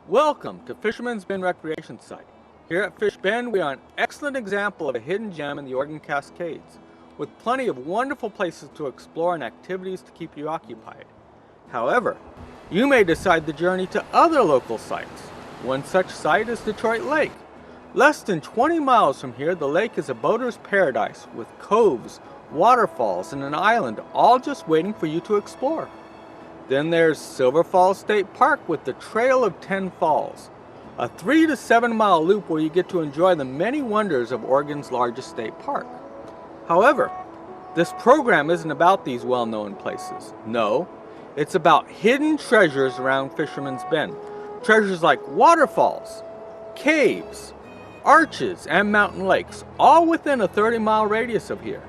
Welcome to Fisherman's Bend Recreation Site. Here at Fish Bend, we are an excellent example of a hidden gem in the Oregon Cascades, with plenty of wonderful places to explore and activities to keep you occupied. However, you may decide to journey to other local sites. One such site is Detroit Lake. Less than 20 miles from here, the lake is a boater's paradise with coves, waterfalls, and an island all just waiting for you to explore. Then there's Silver Falls State Park with the Trail of 10 Falls, a 3 to 7 mile loop where you get to enjoy the many wonders of Oregon's largest state park. However, this program isn't about these well-known places. No, it's about hidden treasures around Fisherman's Bend. Treasures like waterfalls, caves, arches, and mountain lakes, all within a 30-mile radius of here.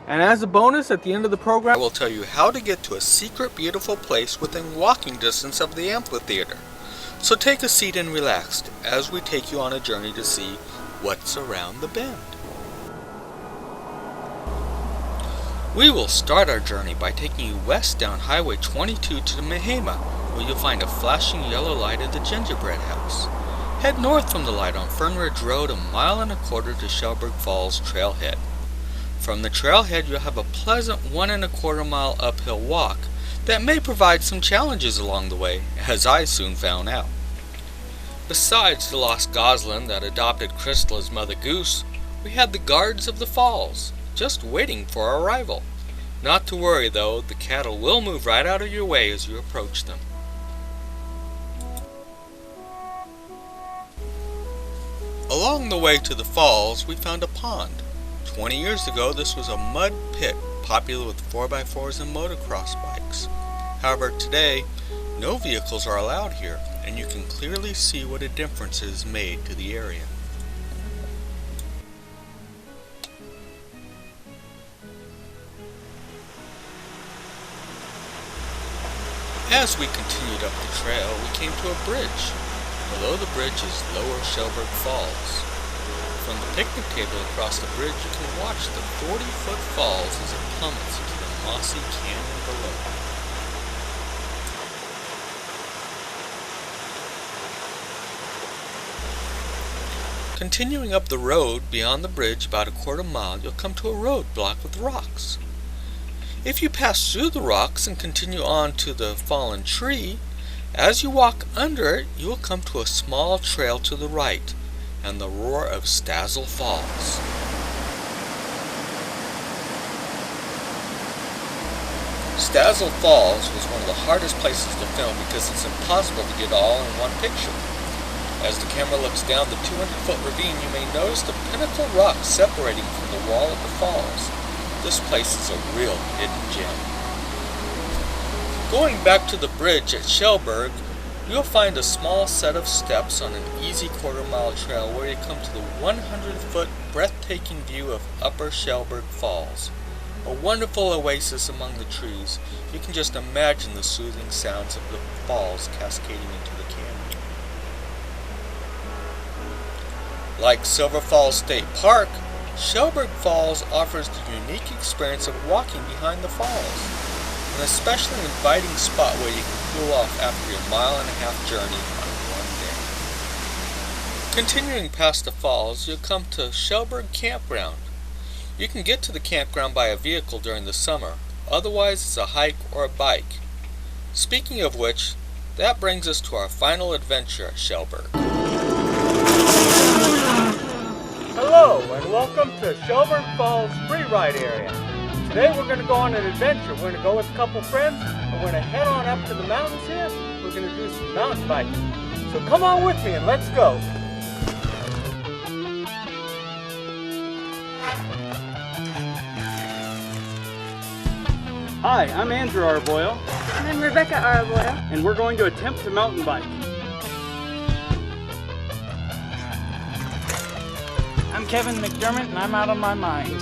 And as a bonus, at the end of the program, I will tell you how to get to a secret beautiful place within walking distance of the amphitheater. So take a seat and relax as we take you on a journey to see what's around the bend. We will start our journey by taking you west down Highway 22 to Mahama, where you'll find a flashing yellow light at the Gingerbread House. Head north from the light on Fern Ridge Road 1.25 miles to Shellberg Falls Trailhead. From the trailhead, you'll have a pleasant 1.25 mile uphill walk that may provide some challenges along the way, as I soon found out. Besides the lost goslin that adopted Crystal as Mother Goose, we had the guards of the falls, just waiting for our arrival. Not to worry though, the cattle will move right out of your way as you approach them. Along the way to the falls, we found a pond. 20 years ago, this was a mud pit popular with 4x4s and motocross bikes. However, today, no vehicles are allowed here, and you can clearly see what a difference it has made to the area. As we continued up the trail, we came to a bridge. Below the bridge is Lower Shellberg Falls. From the picnic table across the bridge, you can watch the 40-foot falls as it plummets into the mossy canyon below. Continuing up the road beyond the bridge about 1/4 mile, you'll come to a road blocked with rocks. If you pass through the rocks and continue on to the fallen tree, as you walk under it, you will come to a small trail to the right and the roar of Stowell Falls. Stowell Falls was one of the hardest places to film because it's impossible to get all in one picture. As the camera looks down the 200-foot ravine, you may notice the pinnacle rock separating from the wall of the falls. This place is a real hidden gem. Going back to the bridge at Shellberg, you'll find a small set of steps on an easy 1/4 mile trail where you come to the 100-foot breathtaking view of Upper Shellberg Falls. A wonderful oasis among the trees. You can just imagine the soothing sounds of the falls cascading into the canyon. Like Silver Falls State Park, Shellberg Falls offers the unique experience of walking behind the falls, an especially inviting spot where you can cool off after your 1.5-mile journey on one day. Continuing past the falls, you'll come to Shellberg Campground. You can get to the campground by a vehicle during the summer, otherwise it's a hike or a bike. Speaking of which, that brings us to our final adventure at Shellberg. hello and welcome to Shellberg Falls free ride area. Today we're going to go on an adventure. We're going to go with a couple friends and we're going to head on up to the mountains here. We're going to do some mountain biking. So come on with me and let's go. Hi, I'm Andrew Arboyle, And I'm Rebecca Arboyle. and we're going to attempt to mountain bike. I'm Kevin McDermott and I'm out of my mind.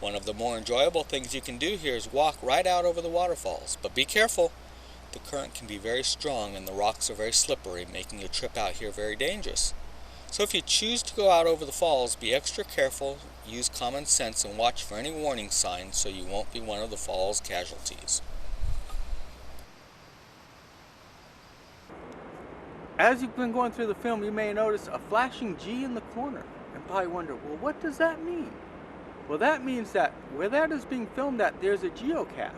One of the more enjoyable things you can do here is walk right out over the waterfalls, but be careful. The current can be very strong and the rocks are very slippery, making a trip out here very dangerous. So if you choose to go out over the falls, be extra careful, use common sense, and watch for any warning signs so you won't be one of the falls casualties. As you've been going through the film, you may notice a flashing G in the corner and probably wonder, well, what does that mean? Well, that means that where that is being filmed at, there's a geocache.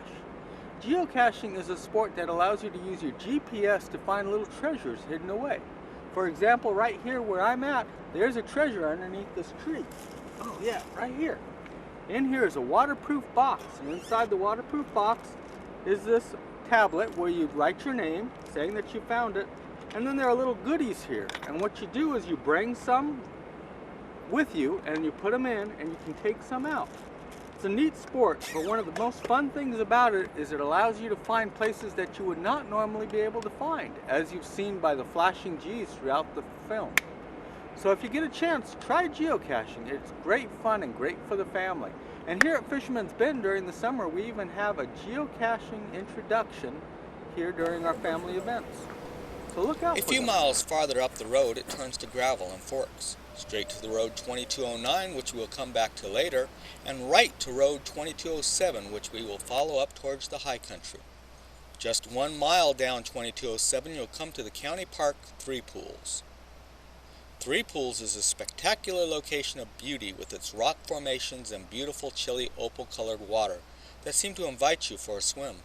Geocaching is a sport that allows you to use your GPS to find little treasures hidden away. For example, right here where I'm at, there's a treasure underneath this tree. Oh yeah, right here. In here is a waterproof box, and inside the waterproof box is this tablet where you write your name, saying that you found it, and then there are little goodies here. And what you do is you bring some with you and you put them in and you can take some out. It's a neat sport, but one of the most fun things about it is it allows you to find places that you would not normally be able to find, as you've seen by the flashing G's throughout the film. So if you get a chance, try geocaching. It's great fun and great for the family. And here at Fisherman's Bend during the summer, we even have a geocaching introduction here during our family events. So look out A for few them. miles farther up the road, it turns to gravel and forks. Straight to the road 2209, which we'll come back to later, and right to road 2207, which we will follow up towards the high country. Just 1 mile down 2207, you'll come to the county park Three Pools. Three Pools is a spectacular location of beauty with its rock formations and beautiful chilly opal-colored water that seem to invite you for a swim.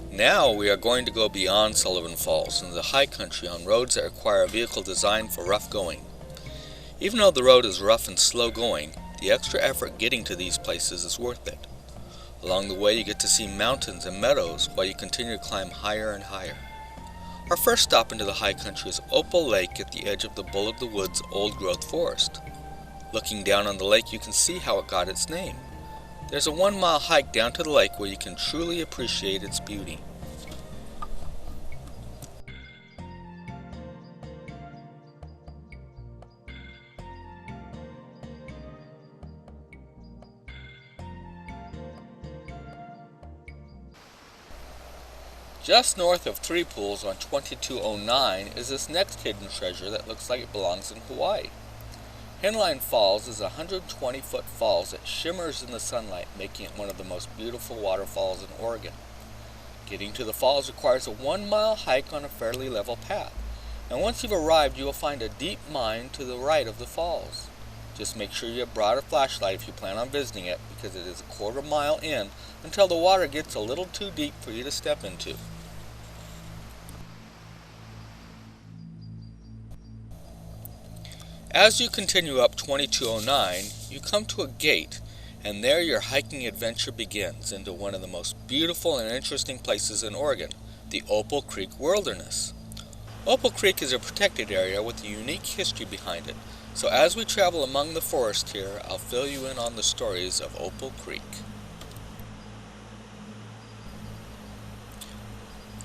Now we are going to go beyond Sullivan Falls into the high country on roads that require a vehicle designed for rough going. Even though the road is rough and slow going, the extra effort getting to these places is worth it. Along the way you get to see mountains and meadows while you continue to climb higher and higher. Our first stop into the high country is Opal Lake at the edge of the Bull of the Woods old-growth forest. Looking down on the lake you can see how it got its name. There's a 1-mile hike down to the lake where you can truly appreciate its beauty. Just north of Three Pools on 2209 is this next hidden treasure that looks like it belongs in Hawaii. Henline Falls is a 120-foot falls that shimmers in the sunlight, making it one of the most beautiful waterfalls in Oregon. Getting to the falls requires a 1-mile hike on a fairly level path, and once you've arrived you will find a deep mine to the right of the falls. Just make sure you have brought a flashlight if you plan on visiting it, because it is a 1/4 mile in until the water gets a little too deep for you to step into. As you continue up 2209, you come to a gate, and there your hiking adventure begins into one of the most beautiful and interesting places in Oregon, the Opal Creek Wilderness. Opal Creek is a protected area with a unique history behind it, so as we travel among the forest here, I'll fill you in on the stories of Opal Creek.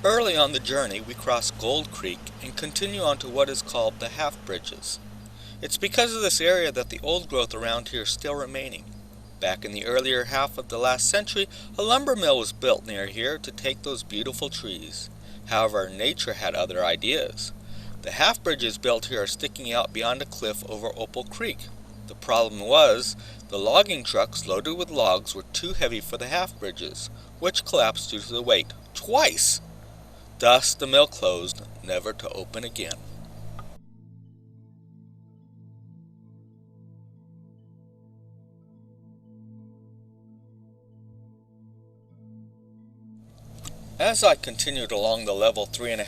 Early on the journey, we cross Gold Creek and continue on to what is called the Half Bridges. It's because of this area that the old growth around here is still remaining. Back in the earlier half of the last century, a lumber mill was built near here to take those beautiful trees. However, nature had other ideas. The half bridges built here are sticking out beyond a cliff over Opal Creek. The problem was, the logging trucks loaded with logs were too heavy for the half bridges, which collapsed due to the weight, twice! Thus the mill closed, never to open again. As I continued along the level 3.5